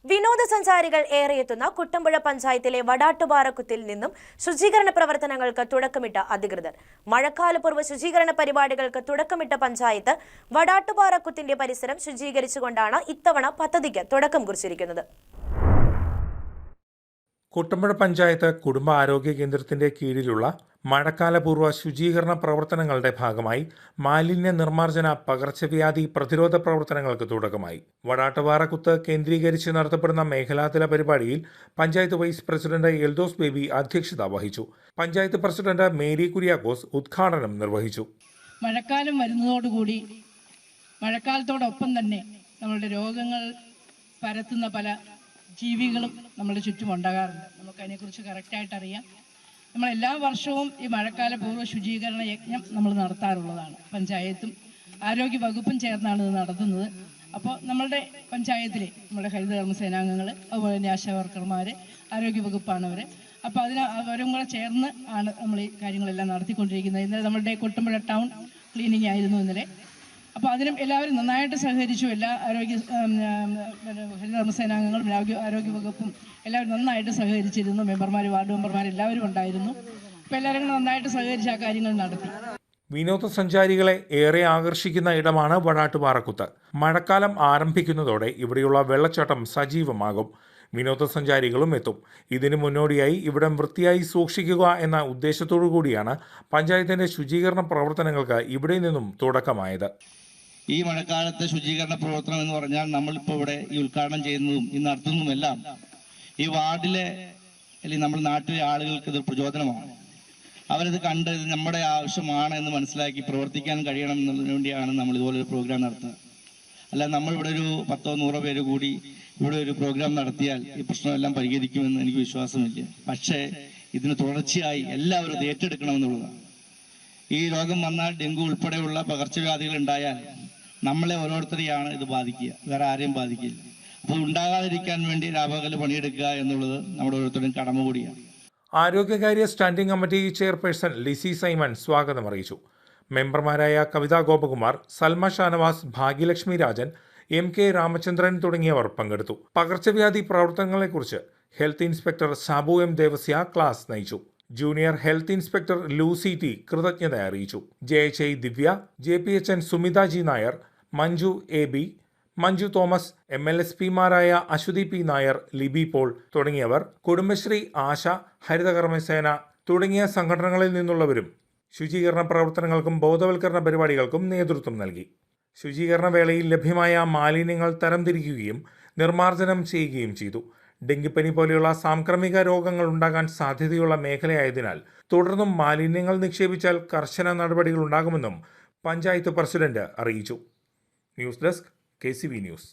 വിനോദസഞ്ചാരികൾ ഏറെയെത്തുന്ന കുട്ടമ്പുഴ പഞ്ചായത്തിലെ വടാട്ടുപാറക്കുത്തിൽ നിന്നും ശുചീകരണ പ്രവർത്തനങ്ങൾക്ക് തുടക്കമിട്ട അധികൃതർ. മഴക്കാലപൂർവ്വ ശുചീകരണ പരിപാടികൾക്ക് തുടക്കമിട്ട പഞ്ചായത്ത് വടാട്ടുപാറക്കുത്തിന്റെ പരിസരം ശുചീകരിച്ചുകൊണ്ടാണ് ഇത്തവണ പദ്ധതിക്ക് തുടക്കം കുറിച്ചിരിക്കുന്നത്. കുട്ടമ്പുഴ പഞ്ചായത്ത് കുടുംബ ആരോഗ്യ കേന്ദ്രത്തിന്റെ കീഴിലുള്ള മഴക്കാലപൂർവ്വ ശുചീകരണ പ്രവർത്തനങ്ങളുടെ ഭാഗമായി മാലിന്യ നിർമ്മാർജ്ജന പകർച്ചവ്യാധി പ്രതിരോധ പ്രവർത്തനങ്ങൾക്ക് തുടക്കമായി. വടാട്ടുപാറക്കുത്ത് കേന്ദ്രീകരിച്ച് നടത്തപ്പെടുന്ന മേഖലാതല പരിപാടിയിൽ പഞ്ചായത്ത് വൈസ് പ്രസിഡന്റ് എൽദോസ് ബേബി അധ്യക്ഷത വഹിച്ചു. പഞ്ചായത്ത് പ്രസിഡന്റ് മേരി കുര്യാക്കോസ് ഉദ്ഘാടനം നിർവഹിച്ചു. മഴക്കാലം വരുന്നതോടുകൂടി മഴക്കാലത്തോടൊപ്പം തന്നെ നമ്മളുടെ രോഗങ്ങൾ പരത്തുന്ന പല ജീവികളും നമ്മുടെ ചുറ്റും ഉണ്ടാകാറുണ്ട്. നമുക്കതിനെക്കുറിച്ച് കറക്റ്റായിട്ട് അറിയാം. നമ്മൾ എല്ലാ വർഷവും ഈ മഴക്കാല പൂർവ്വ ശുചീകരണ യജ്ഞം നമ്മൾ നടത്താറുള്ളതാണ്. പഞ്ചായത്തും ആരോഗ്യ വകുപ്പും ചേർന്നാണ് ഇത് നടത്തുന്നത്. അപ്പോൾ നമ്മളുടെ പഞ്ചായത്തിലെ നമ്മുടെ ഹരിതകർമ്മസേനാംഗങ്ങൾ, അതുപോലെ തന്നെ ആശാവർക്കർമാർ, ആരോഗ്യ വകുപ്പാണ് അവർ. അപ്പോൾ അവരും കൂടെ ചേർന്ന് ആണ് നമ്മൾ ഈ കാര്യങ്ങളെല്ലാം നടത്തിക്കൊണ്ടിരിക്കുന്നത്. ഇന്നലെ നമ്മളുടെ കുട്ടമ്പുഴ ടൗൺ ക്ലീനിങ് ആയിരുന്നു ഇന്നലെ. അപ്പോൾ അതിനും എല്ലാവരും നന്നായിട്ട് സഹകരിച്ചു. എല്ലാ ഹരിതകർമ്മസേനാംഗങ്ങളും ആരോഗ്യ വകുപ്പും എല്ലാവരും നന്നായിട്ട് സഹകരിച്ചിരുന്നു. മെമ്പർമാർ, വാർഡ് മെമ്പർമാർ എല്ലാവരും ഉണ്ടായിരുന്നു. അപ്പോൾ എല്ലാവരും നന്നായിട്ട് സഹകരിച്ച് ആ കാര്യങ്ങൾ നടത്തി. വിനോദസഞ്ചാരികളെ ഏറെ ആകർഷിക്കുന്ന ഇടമാണ് വടാട്ടുപാറക്കുത്ത്. മഴക്കാലം ആരംഭിക്കുന്നതോടെ ഇവിടെയുള്ള വെള്ളച്ചാട്ടം സജീവമാകും. വിനോദസഞ്ചാരികളും എത്തും. ഇതിനു മുന്നോടിയായി ഇവിടം വൃത്തിയായി സൂക്ഷിക്കുക എന്ന ഉദ്ദേശത്തോടു കൂടിയാണ് പഞ്ചായത്തിന്റെ ശുചീകരണ പ്രവർത്തനങ്ങൾക്ക് ഇവിടെ നിന്നും തുടക്കമായത്. ഈ മഴക്കാലത്തെ ശുചീകരണ പ്രവർത്തനം എന്ന് പറഞ്ഞാൽ നമ്മളിപ്പോൾ ഇവിടെ ഈ ഉദ്ഘാടനം ചെയ്യുന്നതും ഈ നടത്തുന്നതുമെല്ലാം ഈ വാർഡിലെ അല്ലെങ്കിൽ നമ്മുടെ നാട്ടിലെ ആളുകൾക്ക് ഇത് പ്രചോദനമാണ്. അവരിത് കണ്ട് ഇത് നമ്മുടെ ആവശ്യമാണ് എന്ന് മനസ്സിലാക്കി പ്രവർത്തിക്കാൻ കഴിയണം എന്നതിനു വേണ്ടിയാണ് നമ്മൾ ഇതുപോലൊരു പ്രോഗ്രാം നടത്തുന്നത്. അല്ല, നമ്മളിവിടെ ഒരു 10-100 പേര് കൂടി ഇവിടെ ഒരു പ്രോഗ്രാം നടത്തിയാൽ ഈ പ്രശ്നമെല്ലാം പരിഹരിക്കുമെന്ന് എനിക്ക് വിശ്വാസമില്ല. പക്ഷേ ഇതിന് തുടർച്ചയായി എല്ലാവരും ഇത് ഏറ്റെടുക്കണമെന്നുള്ളതാണ്. ഈ രോഗം വന്നാൽ ഡെങ്കു ഉൾപ്പെടെയുള്ള പകർച്ചവ്യാധികൾ ഉണ്ടായാൽ നമ്മളെ ഓരോരുത്തരെയാണ് ഇത് ബാധിക്കുക, വേറെ ആരെയും ബാധിക്കില്ല. അപ്പോൾ ഉണ്ടാകാതിരിക്കാൻ വേണ്ടി രാപകൽ പണിയെടുക്കുക എന്നുള്ളത് നമ്മുടെ ഓരോരുത്തരുടെയും കടമ കൂടിയാണ്. ആരോഗ്യകാര്യ standing committee chairperson Lissy Simon സ്വാഗതം അറിയിച്ചു. മെമ്പർമാരായ കവിത ഗോപകുമാർ, സൽമ ഷാനവാസ്, ഭാഗ്യലക്ഷ്മി രാജൻ, MK രാമചന്ദ്രൻ തുടങ്ങിയവർ പങ്കെടുത്തു. പകർച്ചവ്യാധി പ്രവർത്തനങ്ങളെക്കുറിച്ച് health inspector Sabu M Devasya class നയിച്ചു. Junior health inspector Lucy T കൃതജ്ഞത അറിയിച്ചു. JHI Divya, JPHN Sumitha G Nair, Manju AB, Manju Thomas, MLSPമാരായ അശ്വതി P നായർ, ലിബി പോൾ തുടങ്ങിയവർ, കുടുംബശ്രീ, ആശ, ഹരിതകർമ്മസേന തുടങ്ങിയ സംഘടനകളിൽ നിന്നുള്ളവരും ശുചീകരണ പ്രവർത്തനങ്ങൾക്കും ബോധവൽക്കരണ പരിപാടികൾക്കും നേതൃത്വം നൽകി. ശുചീകരണ വേളയിൽ ലഭ്യമായ മാലിന്യങ്ങൾ തരംതിരിക്കുകയും നിർമ്മാർജ്ജനം ചെയ്യുകയും ചെയ്തു. ഡെങ്കിപ്പനി പോലെയുള്ള സാംക്രമിക രോഗങ്ങൾ ഉണ്ടാകാൻ സാധ്യതയുള്ള മേഖലയായതിനാൽ തുടർന്നും മാലിന്യങ്ങൾ നിക്ഷേപിച്ചാൽ കർശന നടപടികൾ ഉണ്ടാകുമെന്നും പഞ്ചായത്ത് പ്രസിഡന്റ് അറിയിച്ചു. News desk KCV news.